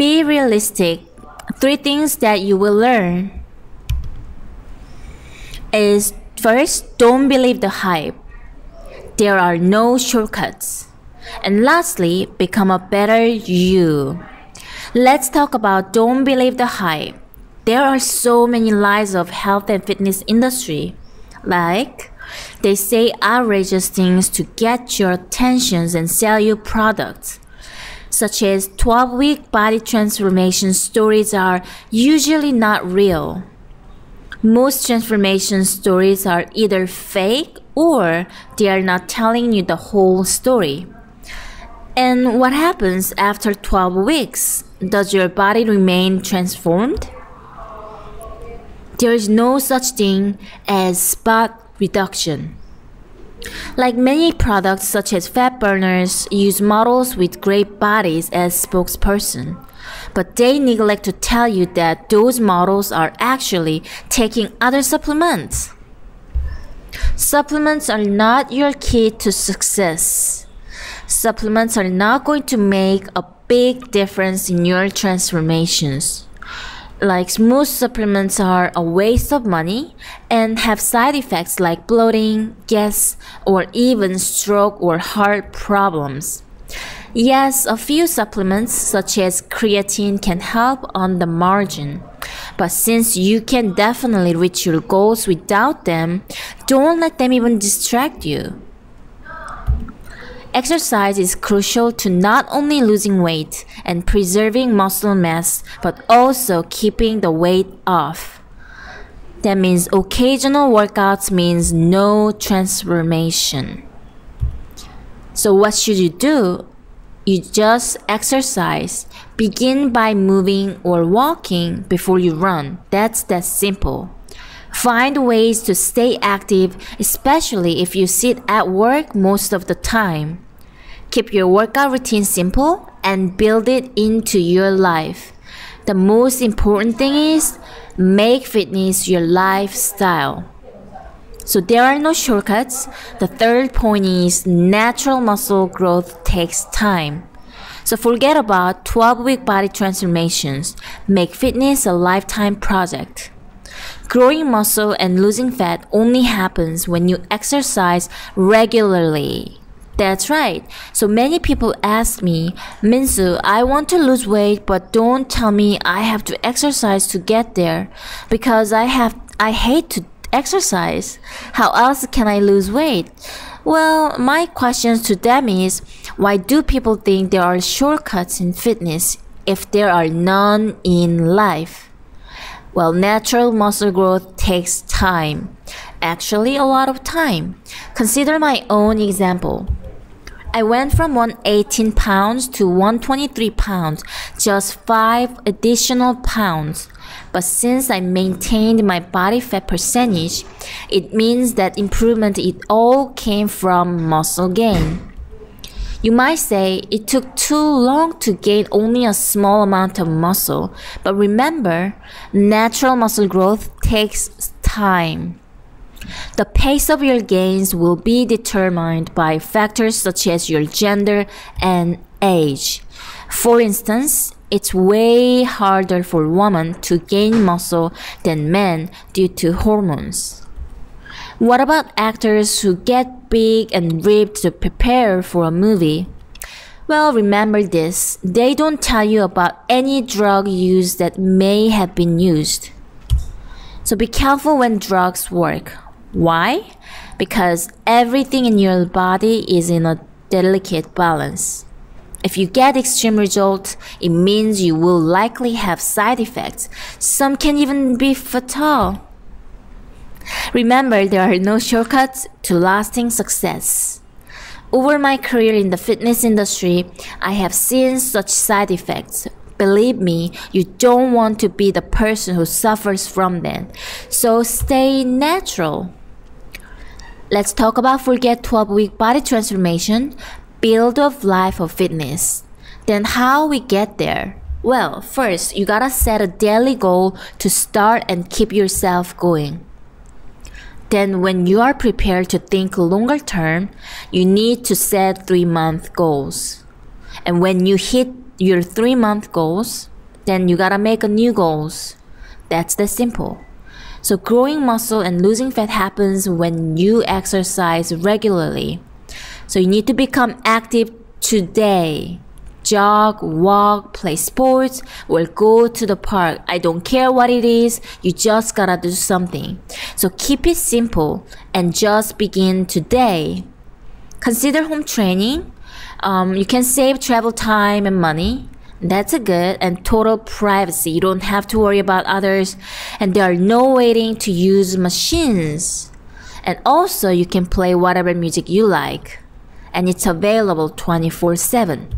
Be realistic. 3 things that you will learn is first, don't believe the hype. There are no shortcuts. And lastly, become a better you. Let's talk about don't believe the hype. There are so many lies of health and fitness industry. Like, they say outrageous things to get your attention and sell you products. Such as 12-week body transformation stories are usually not real. Most transformation stories are either fake or they are not telling you the whole story. And what happens after 12 weeks? Does your body remain transformed? There is no such thing as spot reduction. Like many products such as fat burners use models with great bodies as spokesperson, but they neglect to tell you that those models are actually taking other supplements. Supplements are not your key to success. Supplements are not going to make a big difference in your transformations. Like most supplements are a waste of money and have side effects like bloating, gas, or even stroke or heart problems. Yes, a few supplements such as creatine can help on the margin. But since you can definitely reach your goals without them, don't let them even distract you. Exercise is crucial to not only losing weight and preserving muscle mass, but also keeping the weight off. That means occasional workouts means no transformation. So what should you do? You just exercise. Begin by moving or walking before you run. That's that simple. Find ways to stay active, especially if you sit at work most of the time. Keep your workout routine simple and build it into your life. The most important thing is make fitness your lifestyle. So there are no shortcuts. The third point is natural muscle growth takes time. So forget about 12-week body transformations. Make fitness a lifetime project. Growing muscle and losing fat only happens when you exercise regularly. That's right. So many people ask me, Minsoo, I want to lose weight, but don't tell me I have to exercise to get there because I hate to exercise. How else can I lose weight? Well, my question to them is, why do people think there are shortcuts in fitness if there are none in life? Well, natural muscle growth takes time. Actually, a lot of time. Consider my own example. I went from 118 pounds to 123 pounds, just 5 additional pounds. But since I maintained my body fat percentage, it means that improvement it all came from muscle gain. You might say it took too long to gain only a small amount of muscle, but remember, natural muscle growth takes time. The pace of your gains will be determined by factors such as your gender and age. For instance, it's way harder for women to gain muscle than men due to hormones. What about actors who get big and ripped to prepare for a movie? Well, remember this, they don't tell you about any drug use that may have been used. So be careful when drugs work. Why? Because everything in your body is in a delicate balance. If you get extreme results, it means you will likely have side effects. Some can even be fatal. Remember, there are no shortcuts to lasting success. Over my career in the fitness industry, I have seen such side effects. Believe me, you don't want to be the person who suffers from them. So stay natural. Let's talk about forget 12-week body transformation, build a life of fitness. Then how we get there? Well, first, you gotta set a daily goal to start and keep yourself going. Then when you are prepared to think longer term, you need to set 3-month goals. And when you hit your 3-month goals, then you gotta make a new goals. That's that simple. So growing muscle and losing fat happens when you exercise regularly. So you need to become active today. Jog, walk, play sports, or go to the park. I don't care what it is, you just gotta do something. So keep it simple and just begin today. Consider home training. You can save travel time and money. That's a good and total privacy. You don't have to worry about others, and there are no waiting to use machines. And also you can play whatever music you like, and it's available 24/7.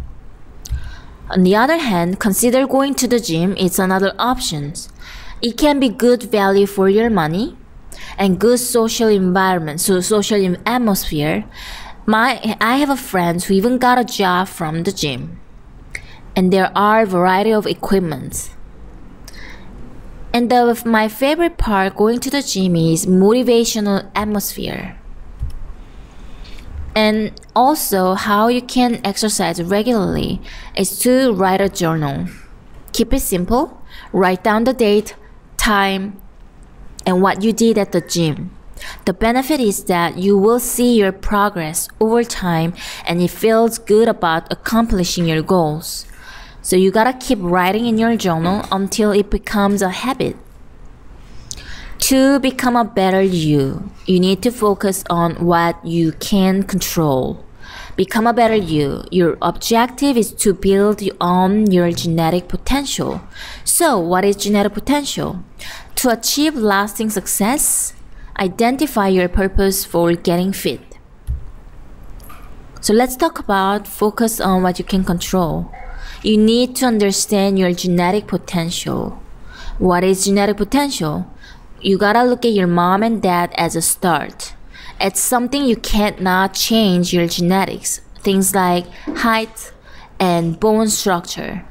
On the other hand, consider going to the gym. It's another option. It can be good value for your money and good social environment, so social atmosphere. I have a friend who even got a job from the gym. And there are a variety of equipment. And my favorite part going to the gym is motivational atmosphere. And also how you can exercise regularly is to write a journal. Keep it simple. Write down the date, time, and what you did at the gym. The benefit is that you will see your progress over time and it feels good about accomplishing your goals. So you gotta keep writing in your journal until it becomes a habit. To become a better you need to focus on what you can control. Become a better you. Your objective is to build on your genetic potential. So what is genetic potential? To achieve lasting success, identify your purpose for getting fit. So let's talk about focus on what you can control. You need to understand your genetic potential. What is genetic potential? You gotta look at your mom and dad as a start. It's something you can't not change your genetics. Things like height and bone structure.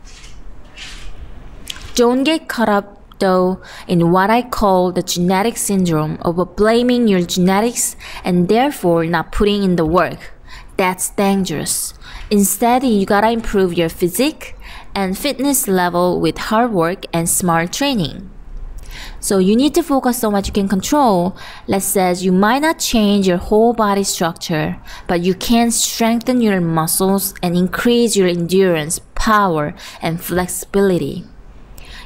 Don't get caught up though in what I call the genetic syndrome of blaming your genetics and therefore not putting in the work. That's dangerous. Instead, you gotta improve your physique and fitness level with hard work and smart training. So you need to focus on what you can control. Let's say you might not change your whole body structure, but you can strengthen your muscles and increase your endurance, power, and flexibility.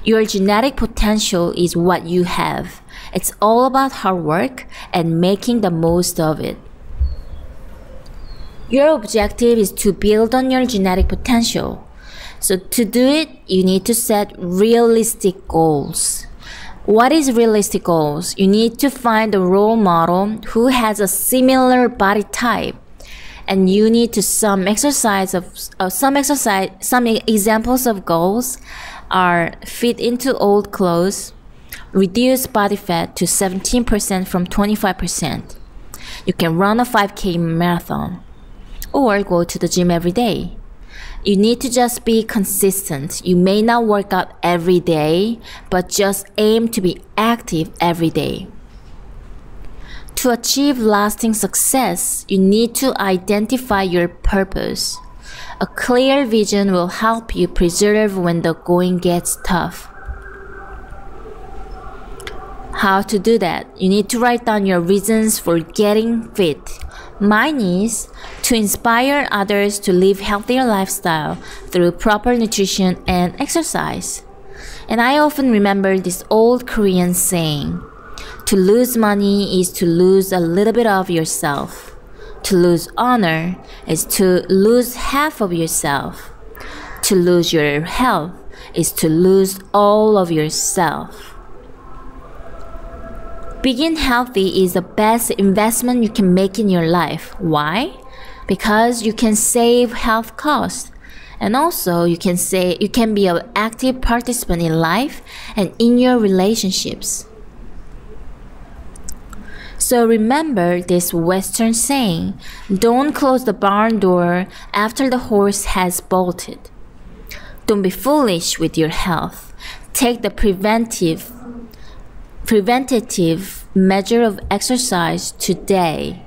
Your genetic potential is what you have. It's all about hard work and making the most of it. Your objective is to build on your genetic potential. So to do it, you need to set realistic goals. What is realistic goals? You need to find a role model who has a similar body type. And you need to some examples of goals are fit into old clothes, reduce body fat to 17% from 25%. You can run a 5K marathon or go to the gym every day. You need to just be consistent. You may not work out every day, but just aim to be active every day. To achieve lasting success, you need to identify your purpose. A clear vision will help you persevere when the going gets tough. How to do that? You need to write down your reasons for getting fit. Mine is to inspire others to live healthier lifestyle through proper nutrition and exercise. And I often remember this old Korean saying, to lose money is to lose a little bit of yourself. To lose honor is to lose half of yourself. To lose your health is to lose all of yourself. Being healthy is the best investment you can make in your life. Why? Because you can save health costs. And also you can be an active participant in life and in your relationships. So remember this Western saying, don't close the barn door after the horse has bolted. Don't be foolish with your health. Take the preventative measure of exercise today.